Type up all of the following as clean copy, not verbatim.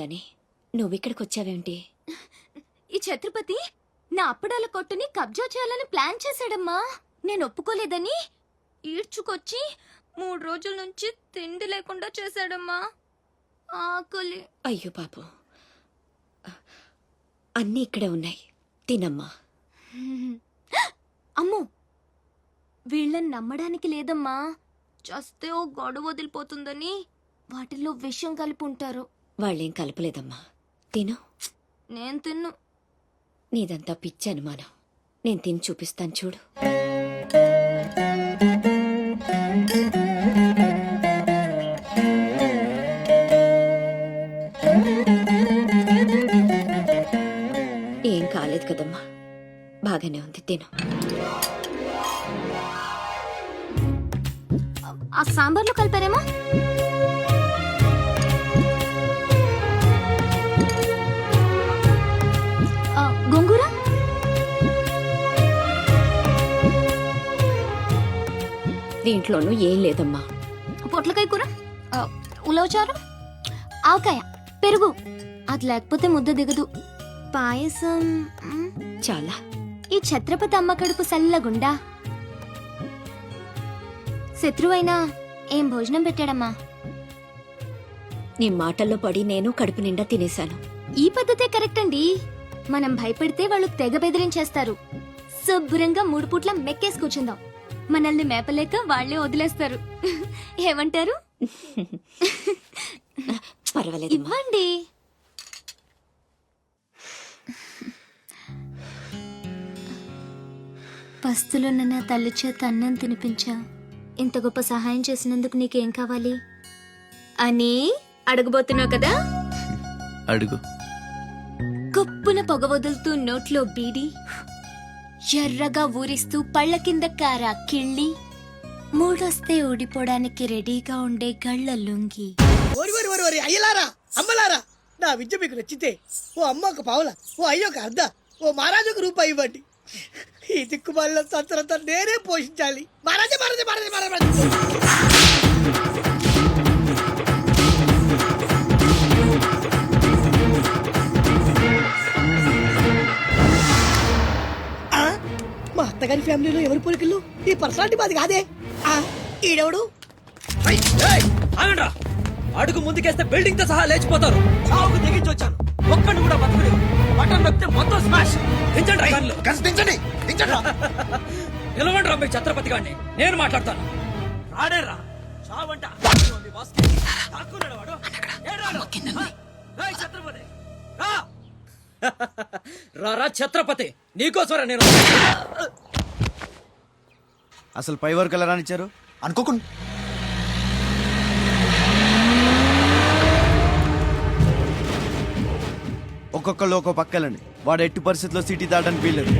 గాని నువ్విక్కడికి వచ్చావేంటి? ఈ ఛత్రపతి నా అప్పడాల కొట్టుని కబ్జా చేయాలని ప్లాన్ చేశాడమ్మా. నేను ఒప్పుకోలేదని ఈడ్చుకొచ్చి 3 రోజుల నుంచి తిండి లేకుండా చేశాడమ్మా. ఆకలి. అయ్యో పాపం, అన్నీ ఇక్కడే ఉన్నాయి, తినమ్మా. అమ్మో, వీళ్ళని నమ్మడానికి లేదమ్మా. చస్తే ఓ గొడవ వదిలిపోతుందని వాటిల్లో విషం కలిపి ఉంటారు. వాళ్ళేం కలపలేదమ్మా, తిను. నేను తిన్ను. నీదంతా పిచ్చి అనుమానం. నేను తిని చూపిస్తాను చూడు. ఏం కాలేదు కదమ్మా, బాగానే ఉంది, తిను. ఆ సాంబార్లో కలిపారేమో. గోంగూర, దీంట్లోనూ ఏం లేదమ్మా. పొట్లకాయ కూర, ఉలవచారు, ఆవకాయ, పెరుగు. అది లేకపోతే ముద్ద దిగదు. పాయసం చాలా. ఈ ఛత్రపతి అమ్మ కడుపు సల్లగుండా. శత్రువైనా ఏం భోజనం పెట్టాడమ్మా. నీ మాటల్లో పడి నేను కడుపు నిండా తినేశాను. ఈ పద్ధతే కరెక్ట్ అండి. మనం భయపెడితే వాళ్ళు తెగ బెదిరించేస్తారు. శుభ్రంగా 3 పూట్ల మెక్కేసి కూర్చుందాం. మనల్ని మేపలేక వాళ్లే వదిలేస్తారు. ఏమంటారు? పర్వాలేదు, ఇవ్వండి. పస్తులున్న నా తల్లి చేత అన్నం తినిపించా. ఇంత గొప్ప సహాయం చేసినందుకు నీకేం కావాలి అని అడగబోతున్నావు కదా? అడుగు. గొప్పున పొగ వదులుతూ నోట్లో బీడి, ఎర్రగా ఊరిస్తూ పళ్ళ కింద కారా కిళ్ళి, మూడొస్తే ఊడిపోవడానికి రెడీగా ఉండే గళ్ళ లుంగి. అయ్యలారా, అమ్మలారా, నా విద్య మీకు నచ్చితే ఓ అమ్మ ఒక పావుల, ఓ అయ్య ఒక అర్ధ, ఓ మహారాజు ఒక రూపాయి ఇవ్వండి. ఈ దిక్కుమాలిన సంతరంతా నేనే పోషించాలి. మహారాజా మహారాజా మహారాజా మహారాజా. మా అత్తగారి ఫ్యామిలీలో ఎవరి పోలికలు? ఈ పర్సనాలిటీ మాది కాదే. ఈడెవడు? అడుగు ముందుకేస్తే బిల్డింగ్ తో సహా లేచిపోతారు. చావుకు తెగించి వచ్చాను, ఒక్కడిని కూడా బతుకుని బటన్ నొక్కితే మొత్తం స్మాష్. నిలవండి రా మీ ఛత్రపతి గారిని, నేను మాట్లాడతాను. రాడేరా చావంట. రారా ఛత్రపతి, నీకోసరా నేను. అసలు పై వరకు ఎలా రానిచ్చారు అనుకోకుండా? ఒక్కొక్కళ్ళు ఒక్కో పక్కలండి. వాడు ఎట్టి పరిస్థితుల్లో సిటీ దాటని వీల్లేదు.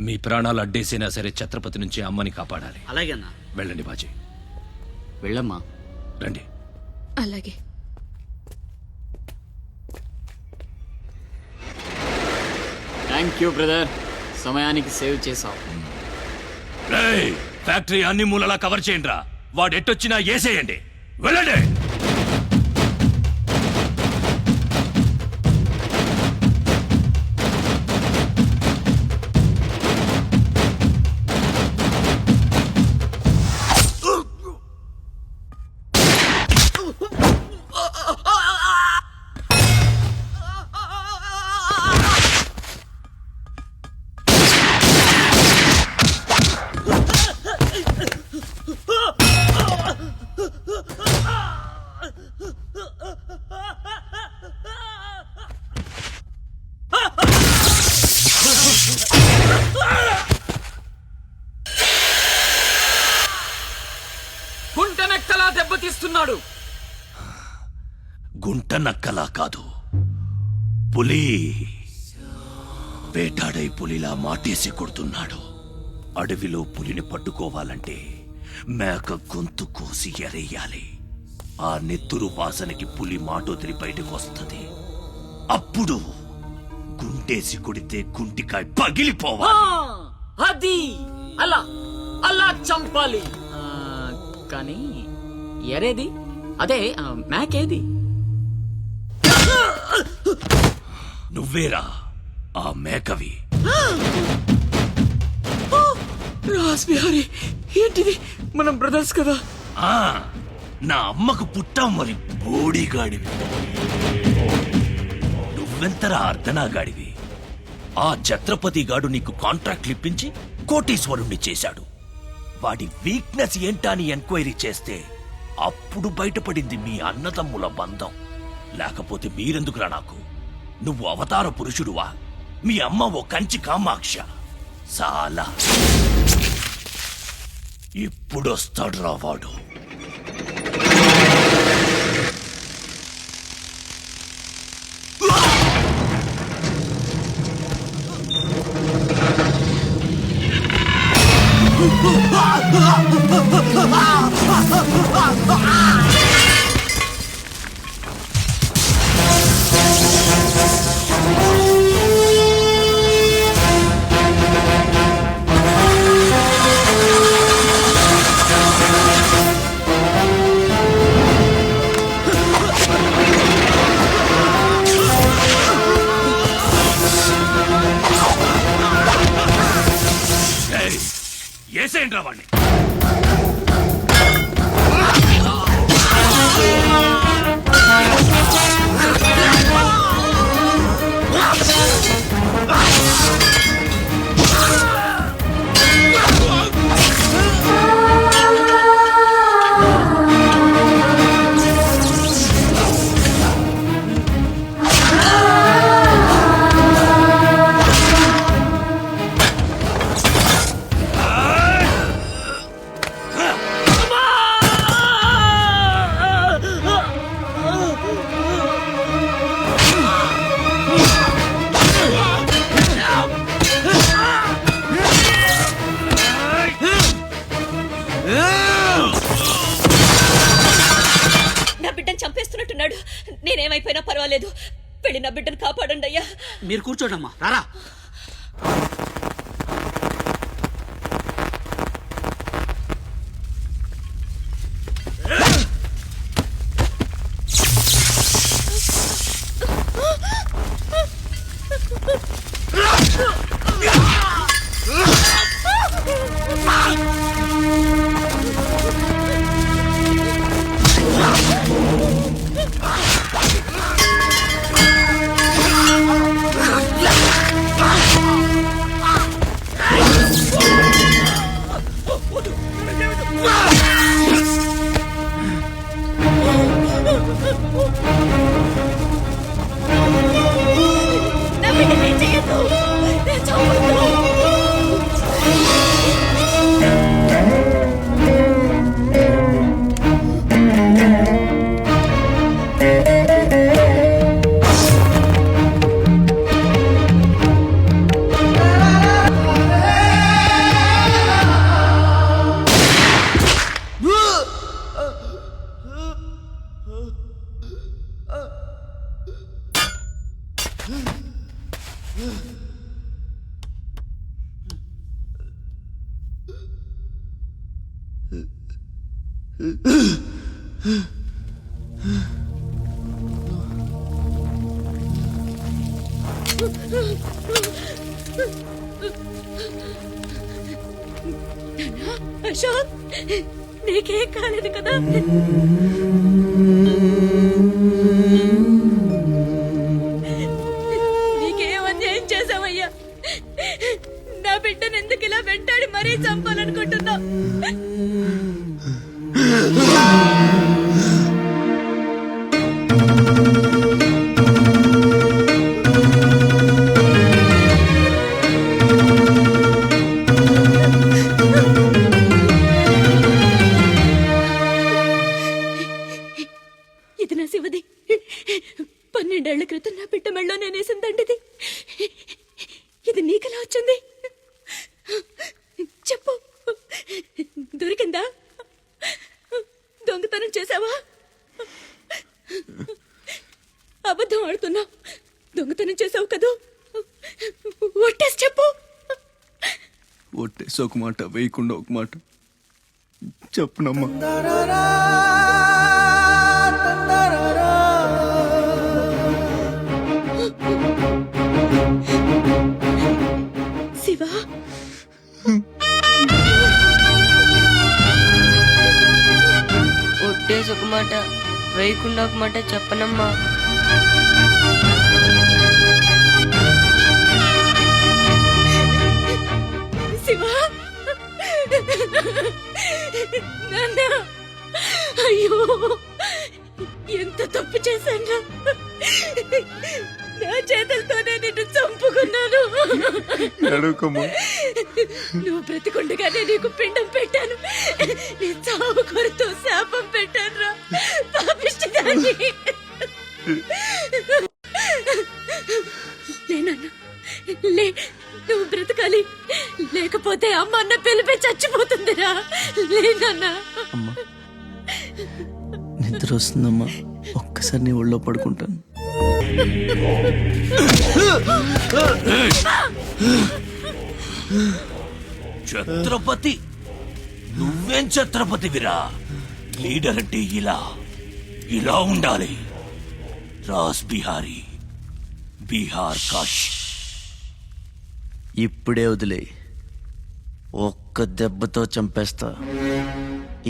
మీ ప్రాణాలు అడ్డేసినా సరే ఛత్రపతి నుంచి అమ్మని కాపాడాలి. అలాగే అన్నా. వెళ్ళండి బాజీ. వెళ్ళమ్మా. రండి. అలాగే. థ్యాంక్ యూ బ్రదర్, సమయానికి సేవ్ చేసావు. ఫ్యాక్టరీ అన్ని మూలలా కవర్ చేయండి రా. వాడు ఎట్టొచ్చినా ఏసేయండి. వెళ్ళండి. గుంటనక్కలా దెబ్బతీస్తున్నాడు. గుంట నక్కలా కాదు, పులి వేటాడై పులిలా మాటేసి కొడుతున్నాడు. అడవిలో పులిని పట్టుకోవాలంటే మేక గొంతు కోసి ఎరేయాలి. ఆ నెత్తురు వాసనకి పులి మాటొదిలి బయటకు వస్తుంది. అప్పుడు గుండేసి కొడితే గుంటికాయ పగిలిపోవాలి. అది అలా అలా చంపాలి. కానీ ఎరేది అదే మేకేది? నువ్వేరా ఆ మేకవి. రాస్ బిహారీ, ఏంటిది? మనం బ్రదర్స్ కదా. ఆ నా అమ్మకు పుట్టాం మరి బోడిగాడివి. నువ్వెంతరా అర్ధనాగాడివి. ఆ ఛత్రపతి గాడు నీకు కాంట్రాక్ట్లు ఇప్పించి కోటీశ్వరుణ్ణి చేశాడు. వాడి వీక్నెస్ ఏంటని ఎంక్వైరీ చేస్తే అప్పుడు బయటపడింది మీ అన్నదమ్ముల బంధం. లేకపోతే మీరెందుకురా నాకు? నువ్వు అవతార పురుషుడువా? మీ అమ్మ ఓ కంచి కామాక్ష. చాలా ఇప్పుడొస్తాడురా వాడు. ఏసేంట్రా వాణ్ణి. నా బిడ్డను చంపేస్తున్నట్టున్నాడు. నేనేమైపోయినా పర్వాలేదు, వెళ్ళి నా బిడ్డను కాపాడండి అయ్యా. మీరు కూర్చోండమ్మా. రారా. నా బిడ్డను ఏం చెయ్యొద్దు. నేను చంపొద్దు. అశోక్, నీకేం కాలేదు కదా? నీకేం అన్యాయం చేసావయ్యా? నా బిడ్డను ఎందుకు ఇలా వెంటాడి మరీ చంపాలనుకుంటున్నావు? ఇది నా శివది. 12 ఏళ్ల క్రితం నా బిడ్డ మెళ్ళో నేనేసిందండిది. ఇది నీకెలా వచ్చింది? చెప్పు, దొరికిందా? దొంగతనం ఒట్టేసి ఒక మాట వేయకుండా ఒక మాట చెప్పునమ్మా. శివ ఒట్టేసి ఒక మాట వేయకుండా ఒక మాట చెప్పనమ్మా. శివ నాన్న, అయ్యో ఎంత తప్పు చేశాను. నా చేతులతోనే నిన్ను చంపుకున్నాను. అడుగుకోమ్మా. నువ్వు బ్రతికుండగానే నీకు పిండం పెట్టాను. నీ చావు కొరతో శాపం పెట్టాను రా పాపిష్టిదాన్ని. లేనన్నా లే, నువ్వు బ్రతకాలి, లేకపోతే అమ్మ అన్న పిలిపి చచ్చిపోతుందిరా. లేనన్నా. అమ్మా నిద్ర వస్తుందమ్మా, ఒక్కసారి నీ ఒళ్ళో పడుకుంటాను. ఛత్రపతి, నువ్వేం ఛత్రపతివిరా? లీడర్ అంటే ఇలా ఉండాలి. రాస్ బిహారీ, బీహార్ కాష్. ఇప్పుడే వదిలే, ఒక్క దెబ్బతో చంపేస్తా.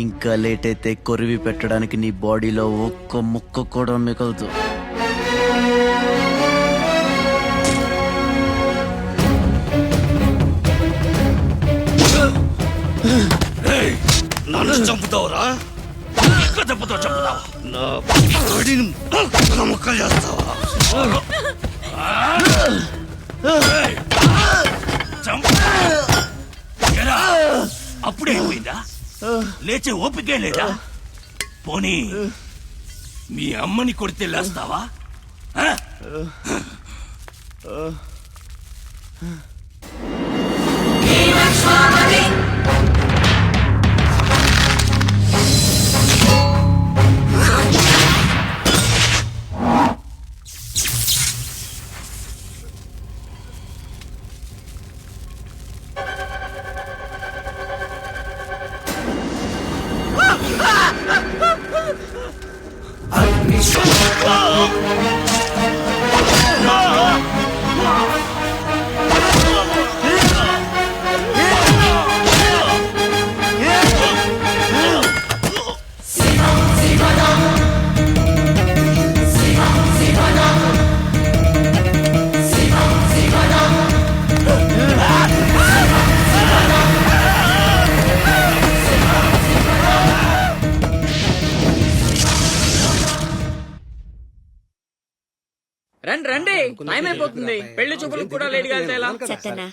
ఇంకా లేట్ అయితే కొరివి పెట్టడానికి నీ బాడీలో ఒక్క ముక్క కూడా మిగలదు. నన్ను చంపుతావురా? ఒక్క దెబ్బతో చంపుతావా? నా బాడీని ముక్కలు చేస్తావా? అప్పుడే అయిపోయిందా? లేచే ఓపికే లేదా? పోనీ మీ అమ్మని కొడితే లేస్తావా? రండి రండి, టైం అయిపోతుంది. పెళ్లి చూపులకు కూడా లేట్ గా వెళ్తే ఎలా? చెత్తన్నా,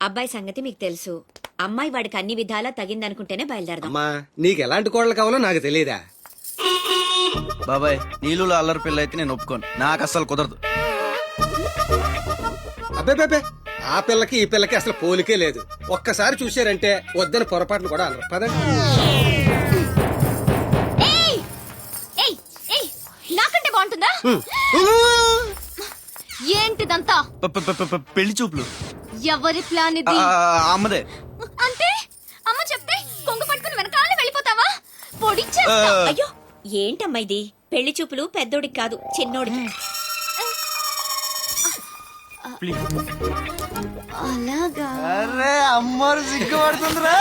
అబ్బాయి సంగతి మీకు తెలుసు. అమ్మాయి వాడికి అన్ని విధాలా తగిందనుకుంటేనే బయలుదేరదాం. అమ్మా, నీకు ఎలాంటి కోడలు కావాలో నాకు తెలియదా? బాబాయ్, నీళ్ళు అల్లరి పిల్ల అయితే నేను ఒప్పుకోను. నాకు అస్సలు కుదరదు. అబ్బే, ఆ పిల్లకి ఈ పిల్లకి అసలు పోలికే లేదు. ఒక్కసారి చూశారంటే వద్దని పొరపాటును కూడా అనరు. పదండి. ఏయ్, ఏయ్, నాకంటే బాగుంటుందా? ఏంటిదంతా? పెళ్లి చూపులు. ఎవరి ప్లాన్ ఇది? అమ్మదే. అంటే అమ్మ చెప్తే కొంగు పట్టుకుని వెనకాలే వెళ్ళిపోతావా? పొడిచేస్తా. అయ్యో, ఏంటమ్మా ఇది? పెళ్లి చూపులు పెద్దోడికి కాదు, చిన్నోడికి. అలాగా? అరే అమ్మారు సిగ్గుపడుతుందిరా.